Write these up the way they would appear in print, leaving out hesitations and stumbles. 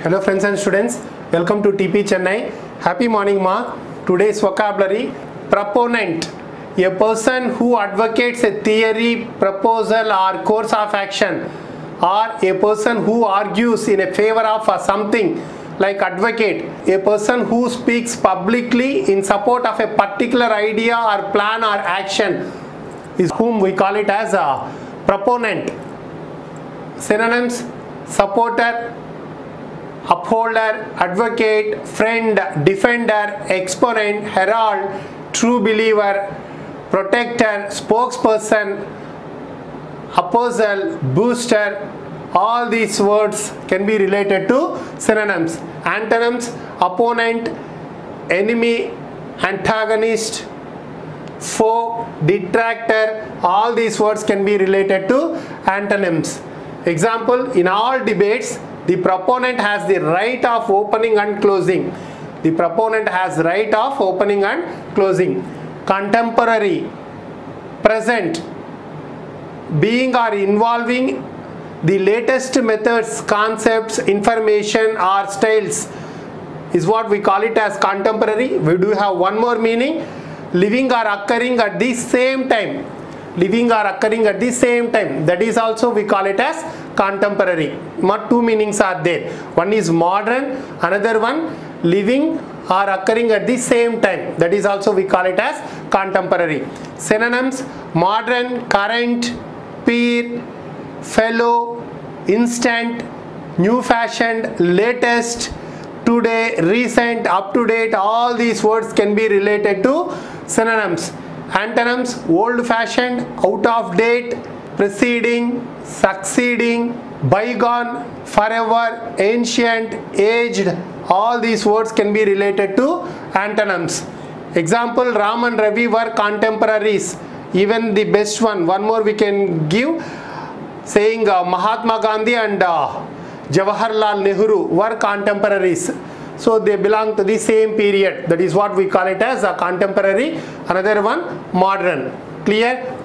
Hello friends and students, welcome to TP Chennai. Happy morning ma. Today's vocabulary: proponent, a person who advocates a theory, proposal or course of action, or a person who argues in a favor of something, like advocate, a person who speaks publicly in support of a particular idea or plan or action is whom we call it as a proponent. Synonyms: supporter, upholder, advocate, friend, defender, exponent, herald, true believer, protector, spokesperson, apostle, booster. All these words can be related to synonyms. Antonyms: opponent, enemy, antagonist, foe, detractor. All these words can be related to antonyms. Example: in all debates, the proponent has the right of opening and closing. The proponent has right of opening and closing. Contemporary, present, being or involving the latest methods, concepts, information or styles is what we call it as contemporary. We do have one more meaning: living or occurring at the same time. Living or occurring at the same time, that is also we call it as contemporary. Two meanings are there. One is modern, another one living or occurring at the same time, that is also we call it as contemporary. Synonyms: modern, current, peer, fellow, instant, new fashioned, latest, today, recent, up to date. All these words can be related to synonyms. Antonyms: old fashioned, out of date, preceding, succeeding, bygone, forever, ancient, aged. All these words can be related to antonyms. Example: Ram and Ravi were contemporaries. Even the best one more we can give, saying Mahatma Gandhi and Jawaharlal Nehru were contemporaries. So they belong to the same period. That is what we call it as a contemporary. Another one, modern. Clear?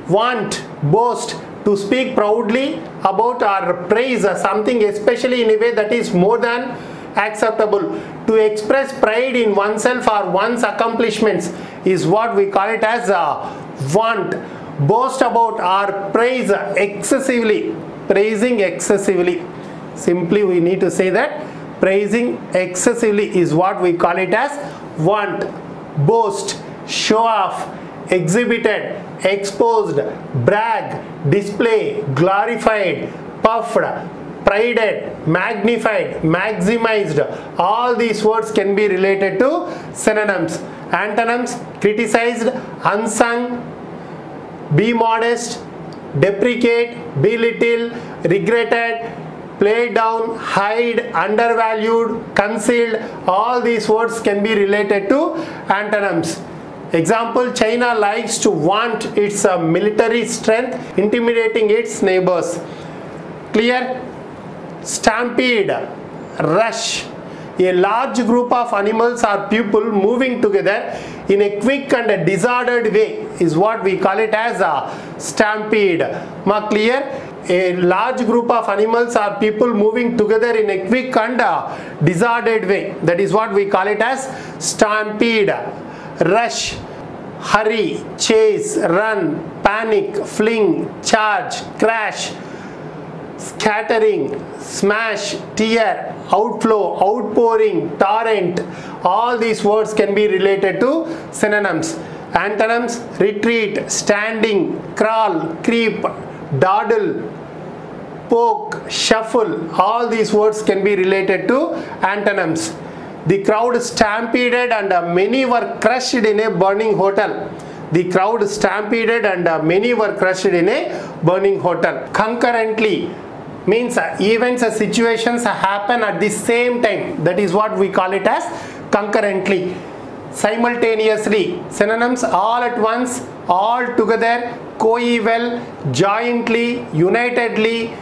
Want, boast, to speak proudly about or praise something, especially in a way that is more than acceptable. To express pride in oneself or one's accomplishments is what we call it as a want. Boast about or praise excessively. Praising excessively. Simply we need to say that praising excessively is what we call it as want. Boast, show off, exhibited, exposed, brag, display, glorified, puffed, prided, magnified, maximized. All these words can be related to synonyms. Antonyms: criticized, unsung, be modest, deprecate, belittle, regretted, play down, hide, undervalued, concealed. All these words can be related to antonyms. Example: China likes to vaunt its military strength, intimidating its neighbors. Clear? Stampede, rush. A large group of animals or people moving together in a quick and a disordered way is what we call it as a stampede. Clear? A large group of animals or people moving together in a quick and disordered way, that is what we call it as stampede. Rush, hurry, chase, run, panic, fling, charge, crash, scattering, smash, tear, outflow, outpouring, torrent. All these words can be related to synonyms. Antonyms: retreat, standing, crawl, creep, dawdle, poke, shuffle. All these words can be related to antonyms. The crowd stampeded and many were crushed in a burning hotel. The crowd stampeded and many were crushed in a burning hotel. Concurrently means events or situations happen at the same time. That is what we call it as concurrently. Simultaneously. Synonyms: all at once, all together, coeval, jointly, unitedly,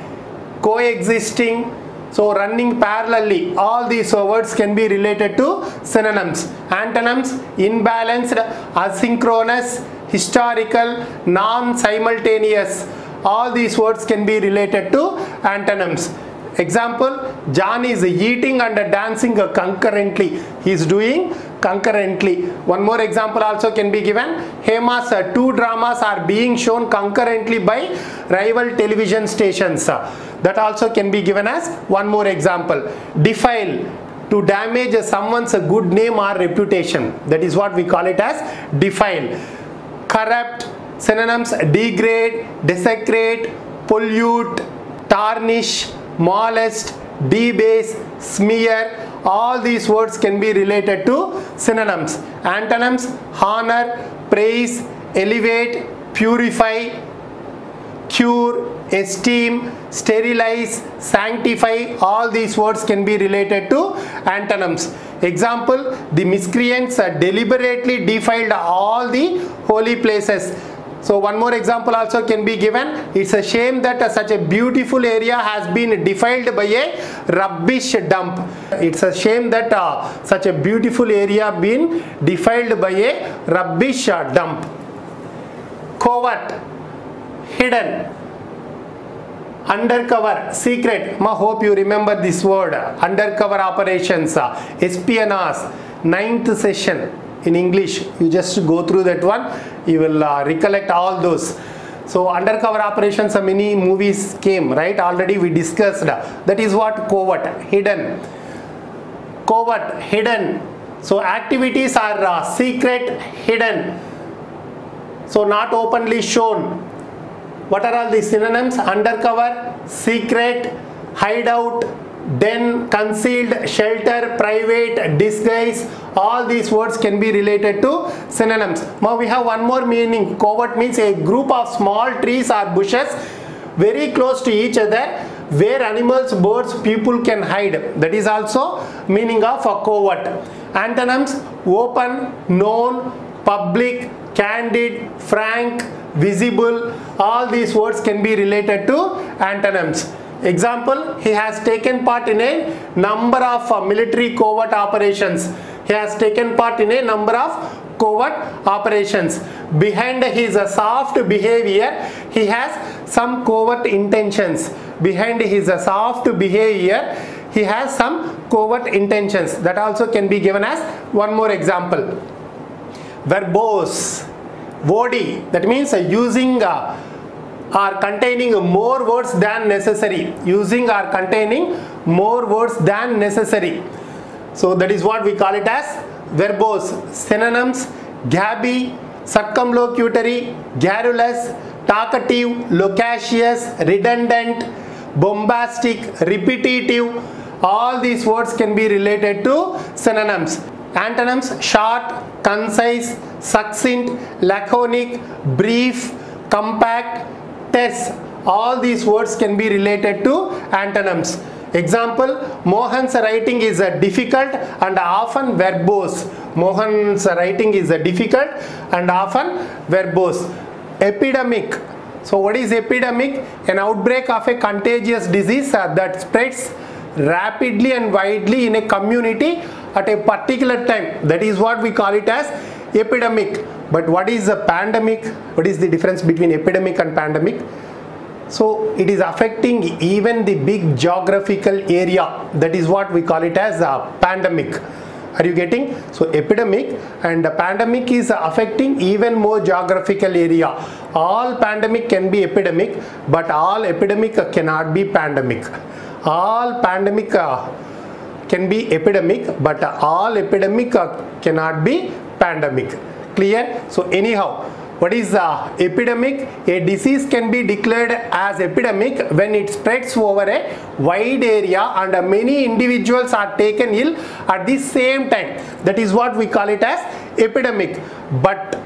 coexisting, so running parallelly. All these words can be related to synonyms. Antonyms: imbalanced, asynchronous, historical, non-simultaneous. All these words can be related to antonyms. Example, John is eating and dancing concurrently. He is doing concurrently. One more example also can be given. Hema's two dramas are being shown concurrently by rival television stations. That also can be given as one more example. Defile, to damage someone's good name or reputation. That is what we call it as defile. Corrupt, synonyms: degrade, desecrate, pollute, tarnish, molest, debase, smear. All these words can be related to synonyms. Antonyms: honor, praise, elevate, purify, cure, esteem, sterilize, sanctify. All these words can be related to antonyms. Example, the miscreants deliberately defiled all the holy places. So one more example also can be given. It's a shame that such a beautiful area has been defiled by a rubbish dump. It's a shame that such a beautiful area been defiled by a rubbish dump. Covert, hidden, undercover, secret. I hope you remember this word. Undercover operations, espionage, 9th session in English. You just go through that one, you will recollect all those. So undercover operations, many movies came, right? Already we discussed. That is what covert, hidden. Covert, hidden. So activities are secret, hidden. So not openly shown. What are all the synonyms? Undercover, secret, hideout, den, concealed, shelter, private, disguise. All these words can be related to synonyms. Now we have one more meaning. Covert means a group of small trees or bushes very close to each other where animals, birds, people can hide. That is also meaning of a covert. Antonyms: open, known, public, candid, frank, visible. All these words can be related to antonyms. Example, he has taken part in a number of military covert operations. He has taken part in a number of covert operations. Behind his soft behavior, he has some covert intentions. Behind his soft behavior, he has some covert intentions. That also can be given as one more example. Verbose, wordy, that means using or containing more words than necessary. Using or containing more words than necessary. So that is what we call it as verbose. Synonyms: gabby, circumlocutory, garrulous, talkative, loquacious, redundant, bombastic, repetitive. All these words can be related to synonyms. Antonyms: short, concise, succinct, laconic, brief, compact, terse. All these words can be related to antonyms. Example, Mohan's writing is difficult and often verbose. Mohan's writing is difficult and often verbose. Epidemic. So what is epidemic? An outbreak of a contagious disease that spreads rapidly and widely in a community at a particular time. That is what we call it as epidemic. But what is a pandemic? What is the difference between epidemic and pandemic? So it is affecting even the big geographical area. That is what we call it as a pandemic. Are you getting? So epidemic and pandemic is affecting even more geographical area. All pandemic can be epidemic, but all epidemic cannot be pandemic. All pandemic can be epidemic, but all epidemic cannot be pandemic. Clear? So anyhow, what is epidemic? A disease can be declared as epidemic when it spreads over a wide area and many individuals are taken ill at the same time. That is what we call it as epidemic. But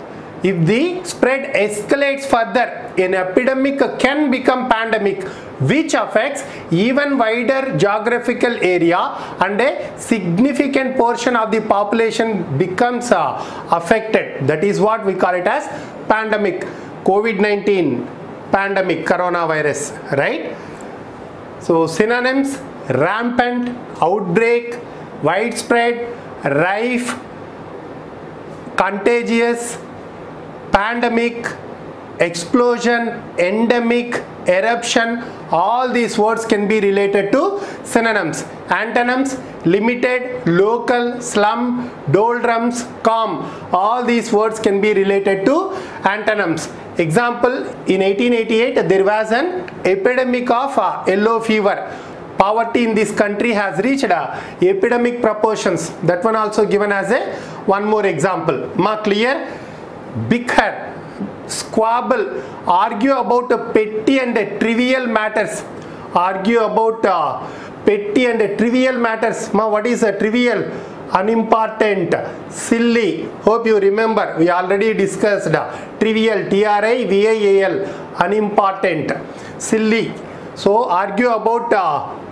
if the spread escalates further, an epidemic can become pandemic, which affects even wider geographical area and a significant portion of the population becomes affected. That is what we call it as pandemic. COVID-19 pandemic, coronavirus, right? So synonyms: rampant, outbreak, widespread, rife, contagious, pandemic, explosion, endemic, eruption, all these words can be related to synonyms. Antonyms: limited, local, slum, doldrums, calm. All these words can be related to antonyms. Example, in 1888 there was an epidemic of yellow fever. Poverty in this country has reached epidemic proportions. That one also given as one more example. Ma clear? Bicker, squabble, argue about petty and trivial matters. Argue about petty and trivial matters. Ma, what is trivial? Unimportant, silly. Hope you remember, we already discussed trivial, trivial, unimportant, silly. So argue about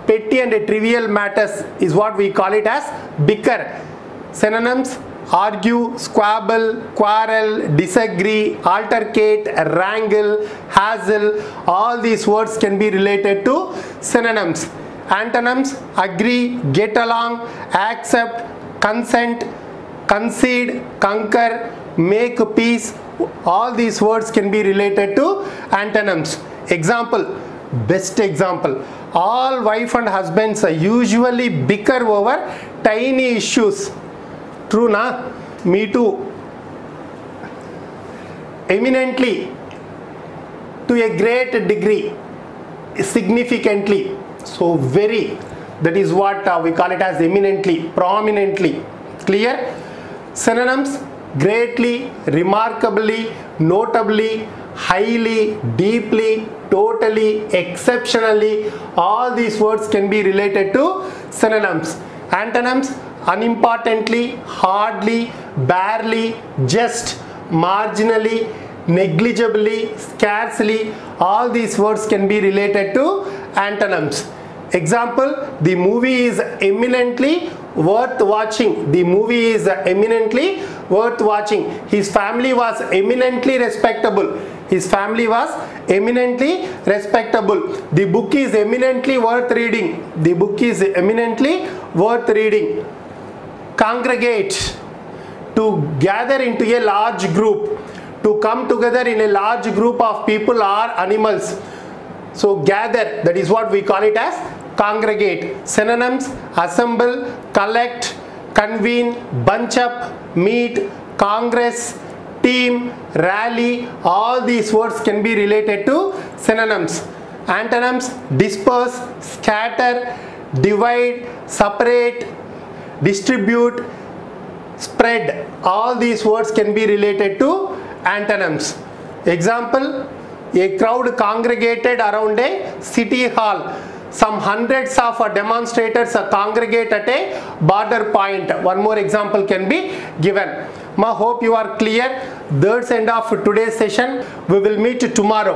petty and trivial matters is what we call it as bicker. Synonyms: argue, squabble, quarrel, disagree, altercate, wrangle, hassle. All these words can be related to synonyms. Antonyms: agree, get along, accept, consent, concede, conquer, make peace. All these words can be related to antonyms. Example, best example, all wife and husbands usually bicker over tiny issues. True na? Me too. Eminently, to a great degree, significantly, so very, that is what we call it as eminently, prominently. Clear? Synonyms: greatly, remarkably, notably, highly, deeply, totally, exceptionally. All these words can be related to synonyms. Antonyms: unimportantly, hardly, barely, just, marginally, negligibly, scarcely. All these words can be related to antonyms. Example, the movie is eminently worth watching. The movie is eminently worth watching. His family was eminently respectable. His family was eminently respectable. The book is eminently worth reading. The book is eminently worth reading. Congregate, to gather into a large group. To come together in a large group of people or animals. So gather, that is what we call it as congregate. Synonyms: assemble, collect, convene, bunch up, meet, congress, team, rally. All these words can be related to synonyms. Antonyms: disperse, scatter, divide, separate, distribute, spread. All these words can be related to antonyms. Example, a crowd congregated around a city hall. Some hundreds of demonstrators congregate at a border point. One more example can be given. Ma, hope you are clear. That's end of today's session. We will meet tomorrow.